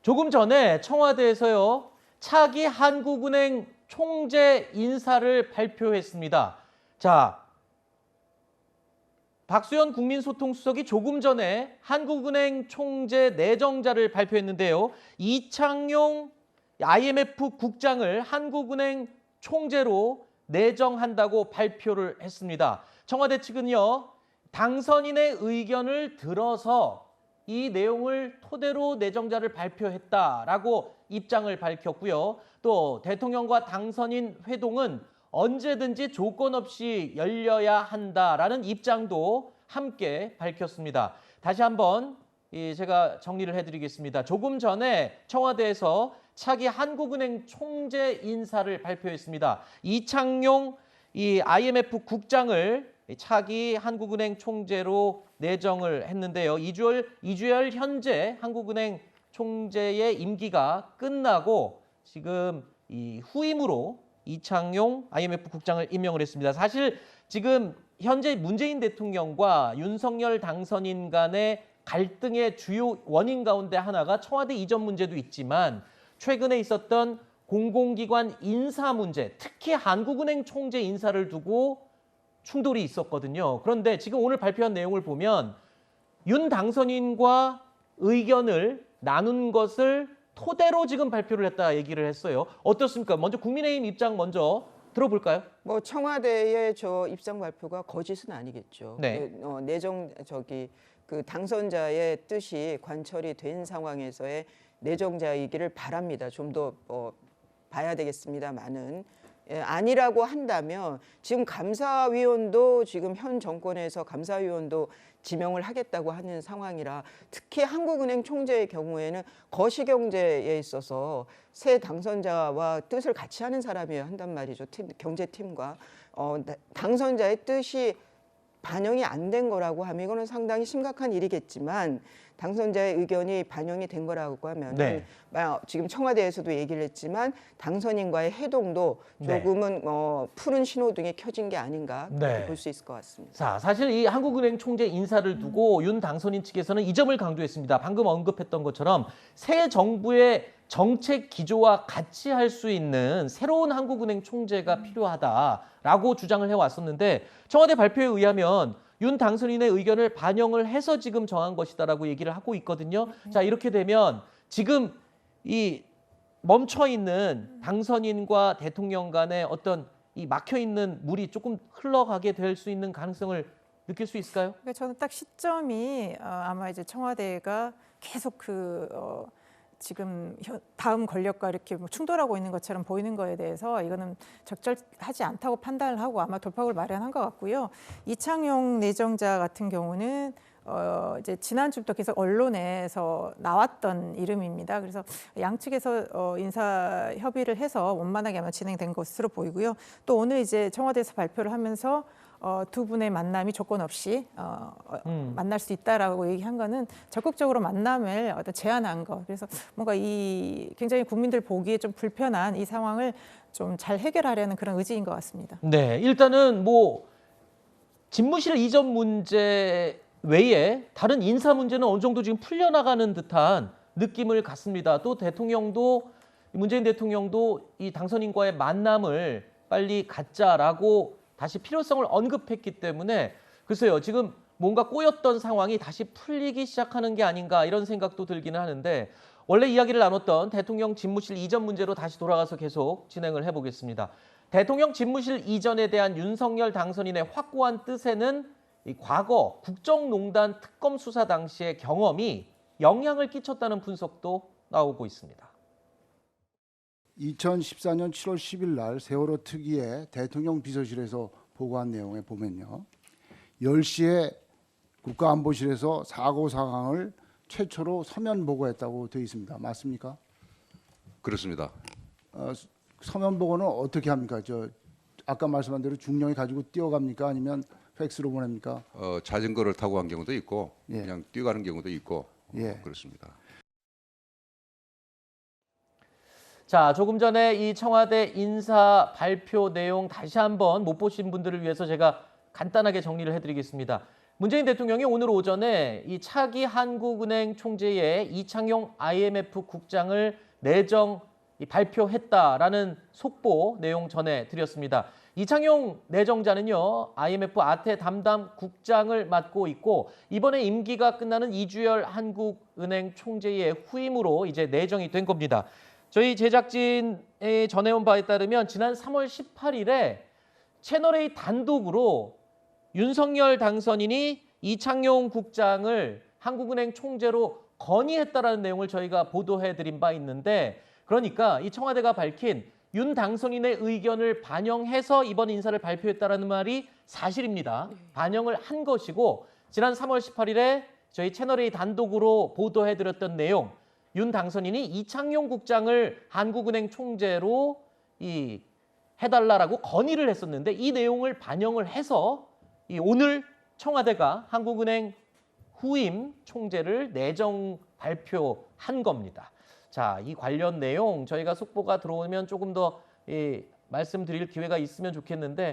조금 전에 청와대에서요, 차기 한국은행 총재 인사를 발표했습니다. 자, 박수현 국민소통수석이 조금 전에 한국은행 총재 내정자를 발표했는데요. 이창용 IMF 국장을 한국은행 총재로 내정한다고 발표를 했습니다. 청와대 측은요, 당선인의 의견을 들어서 이 내용을 토대로 내정자를 발표했다라고 입장을 밝혔고요. 또 대통령과 당선인 회동은 언제든지 조건 없이 열려야 한다라는 입장도 함께 밝혔습니다. 다시 한번 제가 정리를 해드리겠습니다. 조금 전에 청와대에서 차기 한국은행 총재 인사를 발표했습니다. 이창용 IMF 국장을 차기 한국은행 총재로 내정을 했는데요. 이주열 현재 한국은행 총재의 임기가 끝나고 지금 후임으로 이창용 IMF 국장을 임명을 했습니다. 사실 지금 현재 문재인 대통령과 윤석열 당선인 간의 갈등의 주요 원인 가운데 하나가 청와대 이전 문제도 있지만 최근에 있었던 공공기관 인사 문제, 특히 한국은행 총재 인사를 두고 충돌이 있었거든요. 그런데 지금 오늘 발표한 내용을 보면 윤 당선인과 의견을 나눈 것을 토대로 지금 발표를 했다 얘기를 했어요. 어떻습니까? 먼저 국민의힘 입장 먼저 들어볼까요? 뭐 청와대의 저 입장 발표가 거짓은 아니겠죠. 네. 그 당선자의 뜻이 관철이 된 상황에서의 내정자이기를 바랍니다. 좀 더 봐야 되겠습니다만은. 아니라고 한다면 지금 감사위원도 지금 현 정권에서 감사위원도 지명을 하겠다고 하는 상황이라 특히 한국은행 총재의 경우에는 거시경제에 있어서 새 당선자와 뜻을 같이 하는 사람이어야 한단 말이죠. 경제팀과 당선자의 뜻이 반영이 안 된 거라고 하면 이거는 상당히 심각한 일이겠지만 당선자의 의견이 반영이 된 거라고 하면 네. 지금 청와대에서도 얘기를 했지만 당선인과의 해동도 조금은 푸른 신호등이 켜진 게 아닌가 볼 수 있을 것 같습니다. 자, 사실 이 한국은행 총재 인사를 두고 윤 당선인 측에서는 이 점을 강조했습니다. 방금 언급했던 것처럼 새 정부의 정책 기조와 같이 할 수 있는 새로운 한국은행 총재가 필요하다라고 주장을 해왔었는데 청와대 발표에 의하면 윤 당선인의 의견을 반영을 해서 지금 정한 것이다라고 얘기를 하고 있거든요. 자, 이렇게 되면 지금 이 멈춰 있는 당선인과 대통령 간의 어떤 이 막혀 있는 물이 조금 흘러가게 될 수 있는 가능성을 느낄 수 있을까요? 그러니까 저는 딱 시점이 아마 이제 청와대가 계속 지금 다음 권력과 이렇게 충돌하고 있는 것처럼 보이는 거에 대해서 이거는 적절하지 않다고 판단을 하고 아마 돌파구를 마련한 것 같고요. 이창용 내정자 같은 경우는 이제 지난주부터 계속 언론에서 나왔던 이름입니다. 그래서 양측에서 인사 협의를 해서 원만하게 아마 진행된 것으로 보이고요. 또 오늘 이제 청와대에서 발표를 하면서 두 분의 만남이 조건 없이 만날 수 있다라고 얘기한 거는 적극적으로 만남을 제안한 거. 그래서 뭔가 이 굉장히 국민들 보기에 좀 불편한 이 상황을 좀 잘 해결하려는 그런 의지인 것 같습니다. 네, 일단은 뭐 집무실 이전 문제 외에 다른 인사 문제는 어느 정도 지금 풀려나가는 듯한 느낌을 갖습니다. 또 문재인 대통령도 이 당선인과의 만남을 빨리 갖자라고 다시 필요성을 언급했기 때문에 글쎄요, 지금 뭔가 꼬였던 상황이 다시 풀리기 시작하는 게 아닌가 이런 생각도 들기는 하는데 원래 이야기를 나눴던 대통령 집무실 이전 문제로 다시 돌아가서 계속 진행을 해보겠습니다. 대통령 집무실 이전에 대한 윤석열 당선인의 확고한 뜻에는 이 과거 국정농단 특검 수사 당시의 경험이 영향을 끼쳤다는 분석도 나오고 있습니다. 2014년 7월 10일 날 세월호 특위에 대통령 비서실에서 보고한 내용에 보면요. 10시에 국가안보실에서 사고 상황을 최초로 서면 보고했다고 되어 있습니다. 맞습니까? 그렇습니다. 서면 보고는 어떻게 합니까? 아까 말씀한 대로 중령이 가지고 뛰어갑니까? 아니면 팩스로 보냅니까? 자전거를 타고 간 경우도 있고 예. 그냥 뛰어가는 경우도 있고 예. 그렇습니다. 자, 조금 전에 이 청와대 인사 발표 내용 다시 한번 못 보신 분들을 위해서 제가 간단하게 정리를 해드리겠습니다. 문재인 대통령이 오늘 오전에 이 차기 한국은행 총재의 이창용 IMF 국장을 내정 발표했다라는 속보 내용 전해드렸습니다. 이창용 내정자는요, IMF 아태 담당 국장을 맡고 있고 이번에 임기가 끝나는 이주열 한국은행 총재의 후임으로 이제 내정이 된 겁니다. 저희 제작진에 전해온 바에 따르면 지난 3월 18일에 채널A 단독으로 윤석열 당선인이 이창용 국장을 한국은행 총재로 건의했다라는 내용을 저희가 보도해드린 바 있는데, 그러니까 이 청와대가 밝힌 윤 당선인의 의견을 반영해서 이번 인사를 발표했다라는 말이 사실입니다. 반영을 한 것이고, 지난 3월 18일에 저희 채널A 단독으로 보도해드렸던 내용, 윤 당선인이 이창용 국장을 한국은행 총재로 해달라라고 건의를 했었는데 이 내용을 반영을 해서 오늘 청와대가 한국은행 후임 총재를 내정 발표한 겁니다. 자, 이 관련 내용 저희가 속보가 들어오면 조금 더 말씀드릴 기회가 있으면 좋겠는데